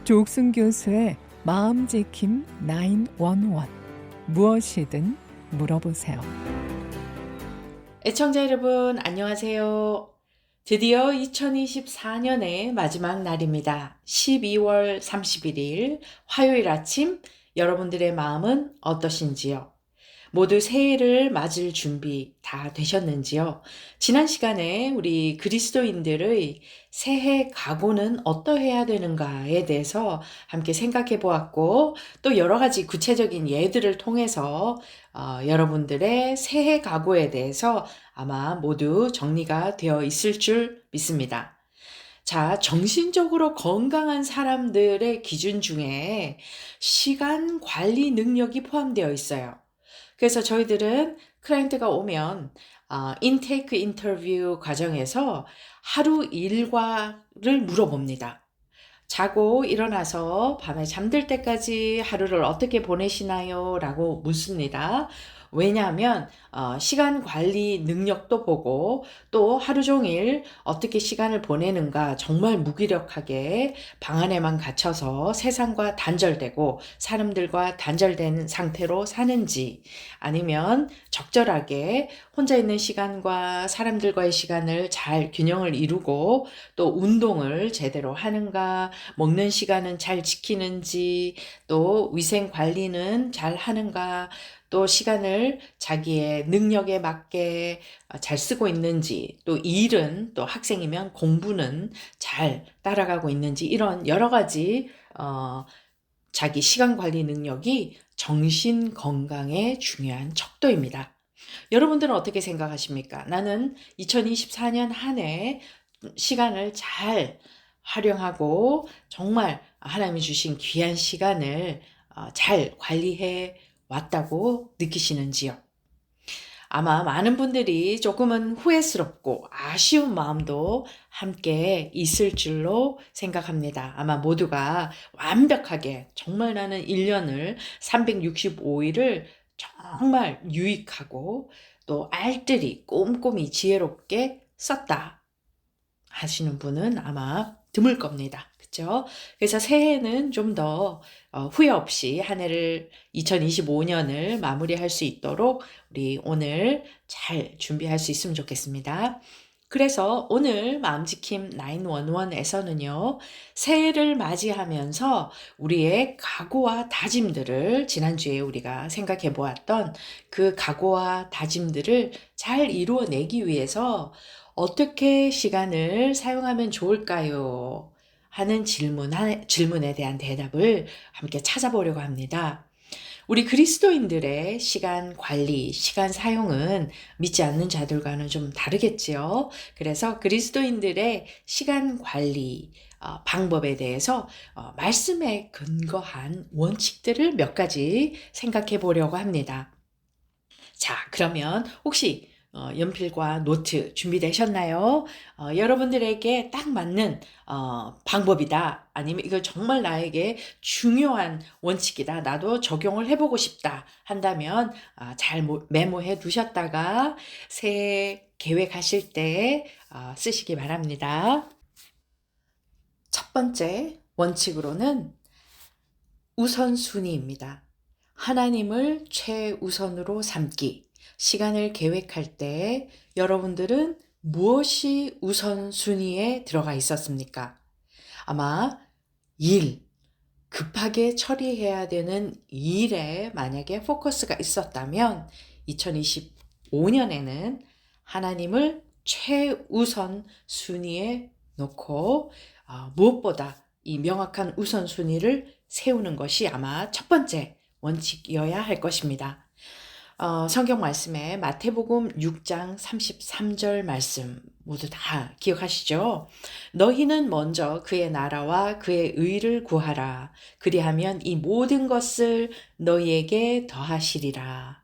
조옥순 교수의 마음지킴 911. 무엇이든 물어보세요. 애청자 여러분, 안녕하세요. 드디어 2024년의 마지막 날입니다. 12월 31일 화요일 아침, 여러분들의 마음은 어떠신지요? 모두 새해를 맞을 준비 다 되셨는지요? 지난 시간에 우리 그리스도인들의 새해 각오는 어떠해야 되는가에 대해서 함께 생각해 보았고, 또 여러 가지 구체적인 예들을 통해서 여러분들의 새해 각오에 대해서 아마 모두 정리가 되어 있을 줄 믿습니다. 자, 정신적으로 건강한 사람들의 기준 중에 시간 관리 능력이 포함되어 있어요. 그래서 저희들은 클라이언트가 오면 인테이크 인터뷰 과정에서 하루 일과를 물어봅니다. 자고 일어나서 밤에 잠들 때까지 하루를 어떻게 보내시나요? 라고 묻습니다. 왜냐하면 시간 관리 능력도 보고 또 하루 종일 어떻게 시간을 보내는가 정말 무기력하게 방 안에만 갇혀서 세상과 단절되고 사람들과 단절된 상태로 사는지, 아니면 적절하게 혼자 있는 시간과 사람들과의 시간을 잘 균형을 이루고 또 운동을 제대로 하는가, 먹는 시간은 잘 지키는지, 또 위생 관리는 잘 하는가, 또 시간을 자기의 능력에 맞게 잘 쓰고 있는지, 또 일은, 또 학생이면 공부는 잘 따라가고 있는지, 이런 여러 가지 자기 시간 관리 능력이 정신 건강에 중요한 척도입니다. 여러분들은 어떻게 생각하십니까? 나는 2024년 한 해 시간을 잘 활용하고 정말 하나님이 주신 귀한 시간을 잘 관리해 왔다고 느끼시는지요? 아마 많은 분들이 조금은 후회스럽고 아쉬운 마음도 함께 있을 줄로 생각합니다. 아마 모두가 완벽하게 정말 나는 1년을 365일을 정말 유익하고 또 알뜰히 꼼꼼히 지혜롭게 썼다 하시는 분은 아마 드물 겁니다. 그렇죠? 그래서 새해는 좀 더 후회 없이 한 해를 2025년을 마무리할 수 있도록 우리 오늘 잘 준비할 수 있으면 좋겠습니다. 그래서 오늘 마음지킴 911에서는요, 새해를 맞이하면서 우리의 각오와 다짐들을 지난주에 우리가 생각해 보았던 그 각오와 다짐들을 잘 이루어내기 위해서 어떻게 시간을 사용하면 좋을까요? 하는 질문에 대한 대답을 함께 찾아보려고 합니다. 우리 그리스도인들의 시간 관리, 시간 사용은 믿지 않는 자들과는 좀 다르겠지요. 그래서 그리스도인들의 시간 관리 방법에 대해서 말씀에 근거한 원칙들을 몇 가지 생각해 보려고 합니다. 자, 그러면 혹시 연필과 노트 준비되셨나요? 여러분들에게 딱 맞는 방법이다. 아니면 이거 정말 나에게 중요한 원칙이다. 나도 적용을 해보고 싶다. 한다면 잘 메모해 두셨다가 새해 계획하실 때 쓰시기 바랍니다. 첫 번째 원칙으로는 우선순위입니다. 하나님을 최우선으로 삼기. 시간을 계획할 때 여러분들은 무엇이 우선순위에 들어가 있었습니까? 아마 급하게 처리해야 되는 일에 만약에 포커스가 있었다면 2025년에는 하나님을 최우선 순위에 놓고 무엇보다 이 명확한 우선순위를 세우는 것이 아마 첫 번째 원칙이어야 할 것입니다. 성경 말씀에 마태복음 6장 33절 말씀 모두 다 기억하시죠? 너희는 먼저 그의 나라와 그의 의를 구하라. 그리하면 이 모든 것을 너희에게 더하시리라.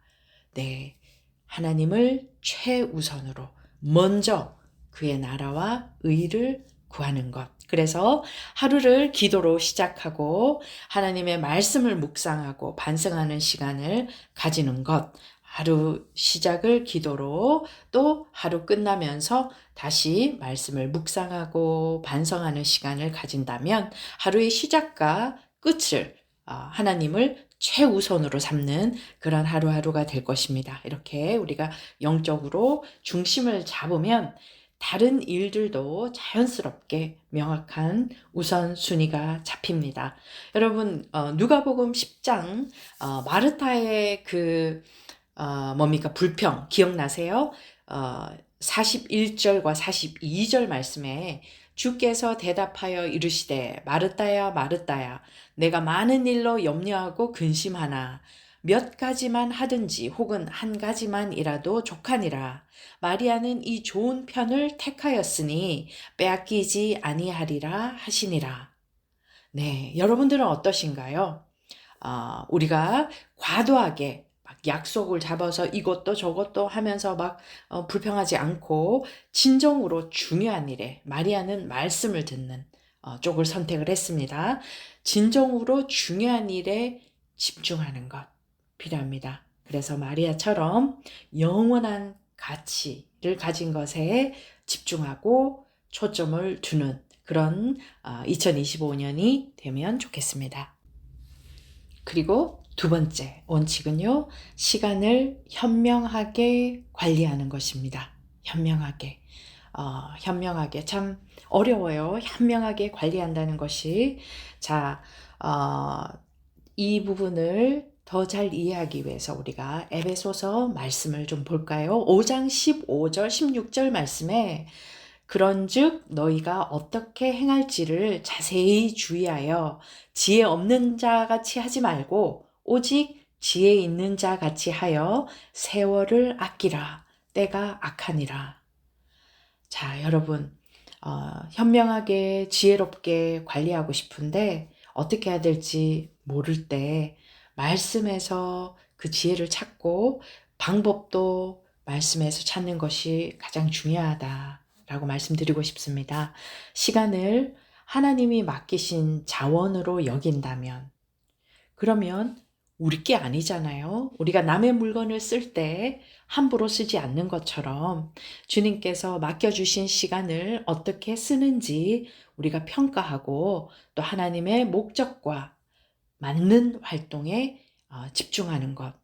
네, 하나님을 최우선으로 먼저 그의 나라와 의를 구하는 것. 그래서 하루를 기도로 시작하고 하나님의 말씀을 묵상하고 반성하는 시간을 가지는 것. 하루 시작을 기도로 또 하루 끝나면서 다시 말씀을 묵상하고 반성하는 시간을 가진다면 하루의 시작과 끝을 하나님을 최우선으로 삼는 그런 하루하루가 될 것입니다. 이렇게 우리가 영적으로 중심을 잡으면 다른 일들도 자연스럽게 명확한 우선순위가 잡힙니다. 여러분, 누가복음 10장 마르타의 뭡니까? 불평 기억나세요? 41절과 42절 말씀에 주께서 대답하여 이르시되 마르다야 마르다야 내가 많은 일로 염려하고 근심하나 몇 가지만 하든지 혹은 한 가지만이라도 족하니라. 마리아는 이 좋은 편을 택하였으니 빼앗기지 아니하리라 하시니라. 네, 여러분들은 어떠신가요? 우리가 과도하게 막 약속을 잡아서 이것도 저것도 하면서 막 불평하지 않고 진정으로 중요한 일에 마리아는 말씀을 듣는 쪽을 선택을 했습니다. 진정으로 중요한 일에 집중하는 것 필요합니다. 그래서 마리아처럼 영원한 가치를 가진 것에 집중하고 초점을 두는 그런 2025년이 되면 좋겠습니다. 그리고 두 번째 원칙은요, 시간을 현명하게 관리하는 것입니다. 현명하게. 현명하게. 참 어려워요. 현명하게 관리한다는 것이. 자, 이 부분을 더 잘 이해하기 위해서 우리가 에베소서 말씀을 좀 볼까요? 5장 15절, 16절 말씀에 그런즉 너희가 어떻게 행할지를 자세히 주의하여 지혜 없는 자 같이 하지 말고 오직 지혜 있는 자 같이 하여 세월을 아끼라. 때가 악하니라. 자, 여러분, 현명하게 지혜롭게 관리하고 싶은데 어떻게 해야 될지 모를 때 말씀에서 그 지혜를 찾고 방법도 말씀에서 찾는 것이 가장 중요하다라고 말씀드리고 싶습니다. 시간을 하나님이 맡기신 자원으로 여긴다면 그러면 우리 게 아니잖아요. 우리가 남의 물건을 쓸 때 함부로 쓰지 않는 것처럼 주님께서 맡겨주신 시간을 어떻게 쓰는지 우리가 평가하고 또 하나님의 목적과 맞는 활동에 집중하는 것.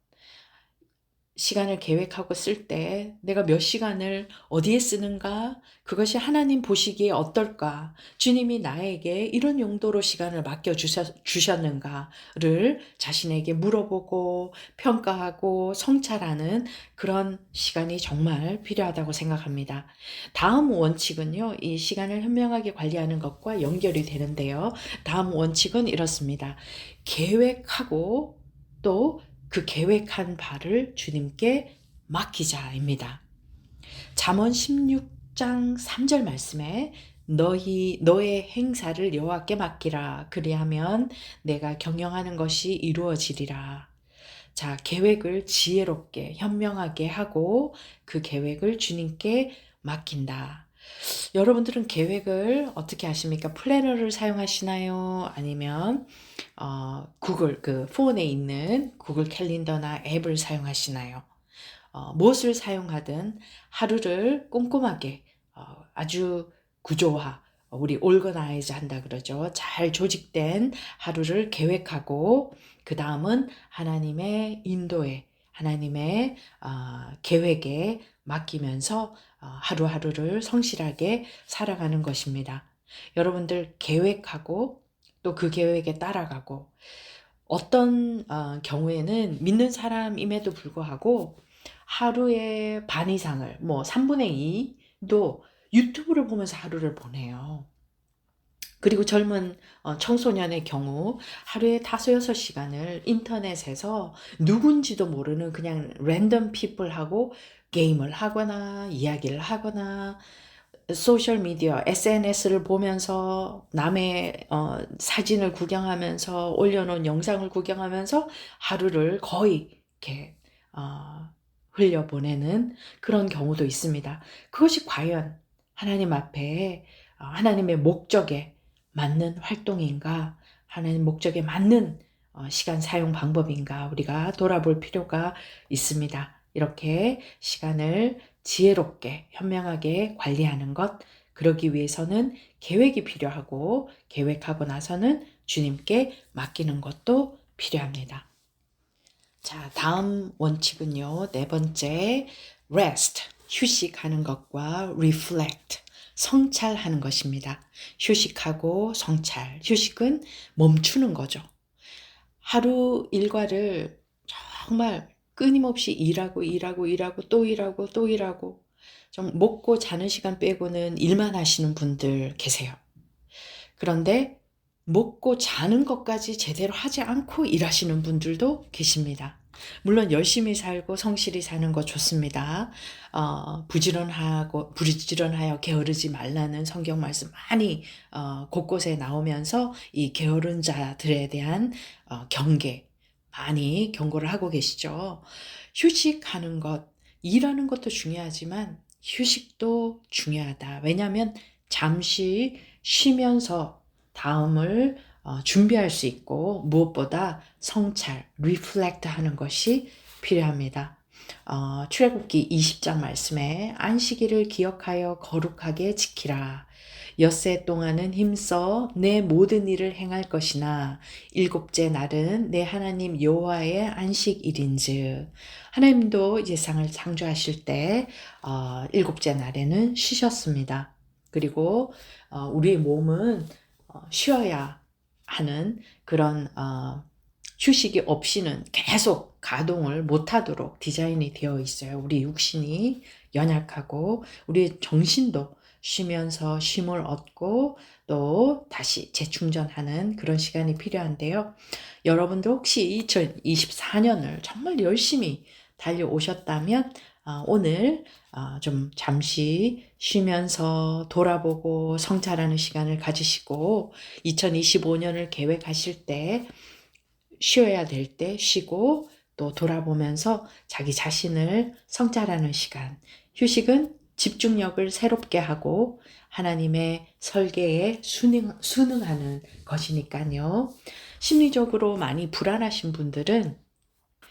시간을 계획하고 쓸 때 내가 몇 시간을 어디에 쓰는가? 그것이 하나님 보시기에 어떨까? 주님이 나에게 이런 용도로 시간을 맡겨주셨는가를 자신에게 물어보고 평가하고 성찰하는 그런 시간이 정말 필요하다고 생각합니다. 다음 원칙은요, 이 시간을 현명하게 관리하는 것과 연결이 되는데요. 다음 원칙은 이렇습니다. 계획하고 또 그 계획한 바를 주님께 맡기자입니다. 잠언 16장 3절 말씀에 너의 행사를 여호와께 맡기라. 그리하면 내가 경영하는 것이 이루어지리라. 자, 계획을 지혜롭게 현명하게 하고 그 계획을 주님께 맡긴다. 여러분들은 계획을 어떻게 하십니까? 플래너를 사용하시나요? 아니면 구글 폰에 있는 구글 캘린더나 앱을 사용하시나요? 무엇을 사용하든 하루를 꼼꼼하게 아주 구조화, 우리 올거나이즈 한다 그러죠. 잘 조직된 하루를 계획하고 그 다음은 하나님의 인도에 하나님의 계획에 맡기면서 하루하루를 성실하게 살아가는 것입니다. 여러분들 계획하고 또 그 계획에 따라가고 어떤 경우에는 믿는 사람임에도 불구하고 하루의 반 이상을 3분의 2도 유튜브를 보면서 하루를 보내요. 그리고 젊은 청소년의 경우 하루에 5-6시간을 인터넷에서 누군지도 모르는 그냥 랜덤 피플하고 게임을 하거나 이야기를 하거나 소셜미디어, SNS를 보면서 남의 사진을 구경하면서 올려놓은 영상을 구경하면서 하루를 거의 이렇게 흘려보내는 그런 경우도 있습니다. 그것이 과연 하나님 앞에 하나님의 목적에 맞는 활동인가, 하나님 목적에 맞는 시간 사용 방법인가 우리가 돌아볼 필요가 있습니다. 이렇게 시간을 지혜롭게 현명하게 관리하는 것, 그러기 위해서는 계획이 필요하고 계획하고 나서는 주님께 맡기는 것도 필요합니다. 자, 다음 원칙은요. 네 번째, rest, 휴식하는 것과 reflect, 성찰하는 것입니다. 휴식하고 성찰. 휴식은 멈추는 거죠. 하루 일과를 정말 끊임없이 일하고 또 일하고 좀 먹고 자는 시간 빼고는 일만 하시는 분들 계세요. 그런데 먹고 자는 것까지 제대로 하지 않고 일하시는 분들도 계십니다. 물론 열심히 살고 성실히 사는 거 좋습니다. 부지런하여 게으르지 말라는 성경 말씀 많이 곳곳에 나오면서 이 게으른 자들에 대한 경계, 많이 경고를 하고 계시죠. 휴식하는 것, 일하는 것도 중요하지만 휴식도 중요하다. 왜냐하면 잠시 쉬면서 다음을 준비할 수 있고 무엇보다 성찰, 리플렉트 하는 것이 필요합니다. 출애굽기 20장 말씀에 안식일을 기억하여 거룩하게 지키라. 엿새 동안은 힘써 내 모든 일을 행할 것이나 일곱째 날은 내 하나님 여호와의 안식일인즉. 하나님도 세상을 창조하실 때 일곱째 날에는 쉬셨습니다. 그리고 우리의 몸은 쉬어야 하는 그런 휴식이 없이는 계속 가동을 못하도록 디자인이 되어 있어요. 우리 육신이 연약하고 우리의 정신도 쉬면서 쉼을 얻고 또 다시 재충전하는 그런 시간이 필요한데요. 여러분들 혹시 2024년을 정말 열심히 달려오셨다면 오늘 좀 잠시 쉬면서 돌아보고 성찰하는 시간을 가지시고 2025년을 계획하실 때 쉬어야 될 때 쉬고 또 돌아보면서 자기 자신을 성찰하는 시간. 휴식은 집중력을 새롭게 하고 하나님의 설계에 순응하는 것이니까요. 심리적으로 많이 불안하신 분들은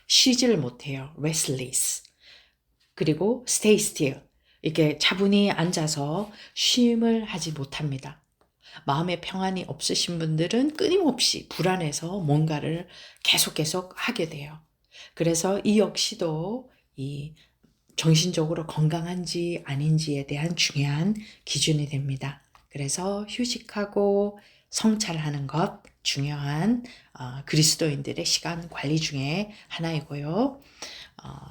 쉬지를 못해요. restless. 그리고 stay still. 이렇게 차분히 앉아서 쉼을 하지 못합니다. 마음의 평안이 없으신 분들은 끊임없이 불안해서 뭔가를 계속 하게 돼요. 그래서 이 역시도 이 정신적으로 건강한지 아닌지에 대한 중요한 기준이 됩니다. 그래서 휴식하고 성찰하는 것 중요한 그리스도인들의 시간 관리 중에 하나이고요.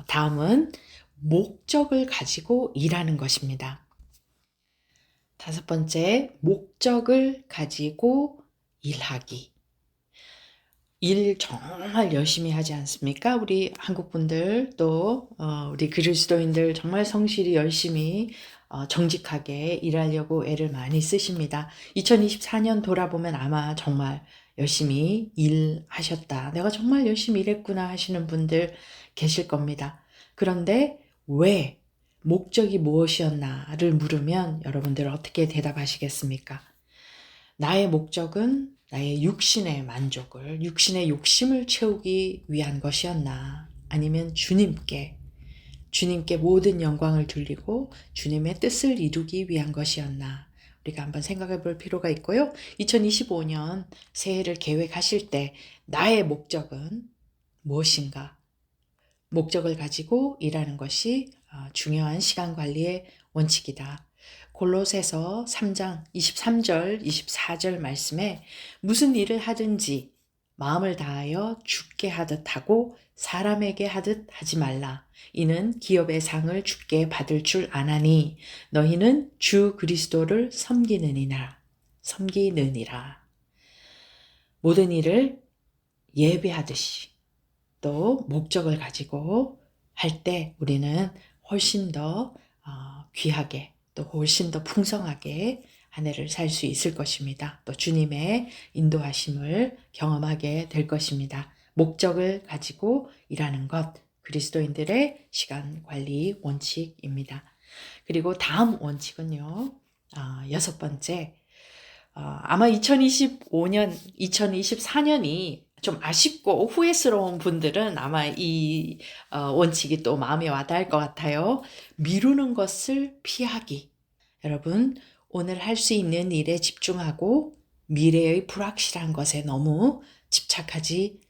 다음은 목적을 가지고 일하는 것입니다. 다섯 번째, 목적을 가지고 일하기. 일 정말 열심히 하지 않습니까? 우리 한국 분들 또 우리 그리스도인들 정말 성실히 열심히 정직하게 일하려고 애를 많이 쓰십니다. 2024년 돌아보면 아마 정말 열심히 일하셨다. 내가 정말 열심히 일했구나 하시는 분들 계실 겁니다. 그런데 왜? 목적이 무엇이었나를 물으면 여러분들 어떻게 대답하시겠습니까? 나의 목적은 나의 육신의 만족을, 육신의 욕심을 채우기 위한 것이었나? 아니면 주님께 모든 영광을 돌리고 주님의 뜻을 이루기 위한 것이었나? 우리가 한번 생각해 볼 필요가 있고요. 2025년 새해를 계획하실 때 나의 목적은 무엇인가? 목적을 가지고 일하는 것이 중요한 시간 관리의 원칙이다. 골로새서 3장 23절 24절 말씀에 무슨 일을 하든지 마음을 다하여 주께 하듯 하고 사람에게 하듯 하지 말라. 이는 기업의 상을 주께 받을 줄 아나니 너희는 주 그리스도를 섬기느니라. 모든 일을 예배하듯이 또 목적을 가지고 할 때 우리는 훨씬 더 귀하게 또 훨씬 더 풍성하게 한 해를 살 수 있을 것입니다. 또 주님의 인도하심을 경험하게 될 것입니다. 목적을 가지고 일하는 것, 그리스도인들의 시간 관리 원칙입니다. 그리고 다음 원칙은요, 여섯 번째, 아마 2024년이 좀 아쉽고 후회스러운 분들은 아마 이 원칙이 또 마음에 와닿을 것 같아요. 미루는 것을 피하기. 여러분, 오늘 할 수 있는 일에 집중하고 미래의 불확실한 것에 너무 집착하지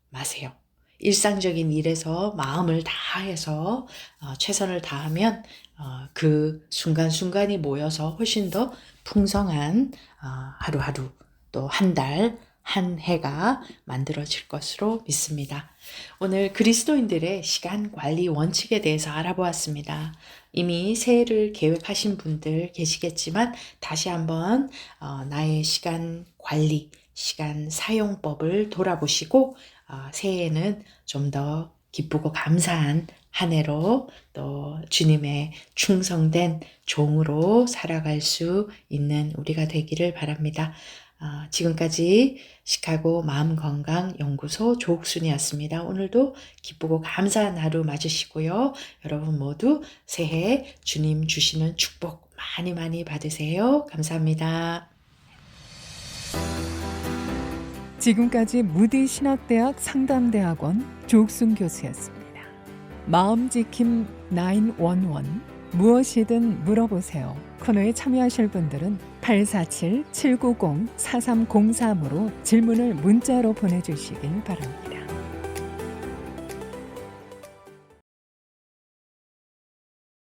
마세요. 일상적인 일에서 마음을 다해서 최선을 다하면 그 순간순간이 모여서 훨씬 더 풍성한 하루하루 또 한 달, 한 해가 만들어질 것으로 믿습니다. 오늘 그리스도인들의 시간 관리 원칙에 대해서 알아보았습니다. 이미 새해를 계획하신 분들 계시겠지만 다시 한번 나의 시간 관리, 시간 사용법을 돌아보시고 새해에는 좀 더 기쁘고 감사한 한 해로 또 주님의 충성된 종으로 살아갈 수 있는 우리가 되기를 바랍니다. 지금까지 시카고 마음건강연구소 조옥순이었습니다. 오늘도 기쁘고 감사한 하루 맞으시고요. 여러분 모두 새해 주님 주시는 축복 많이 많이 받으세요. 감사합니다. 지금까지 무디 신학대학 상담대학원 조옥순 교수였습니다. 마음지킴 911 무엇이든 물어보세요. 코너에 참여하실 분들은 847-790-4303으로 질문을 문자로 보내주시길 바랍니다.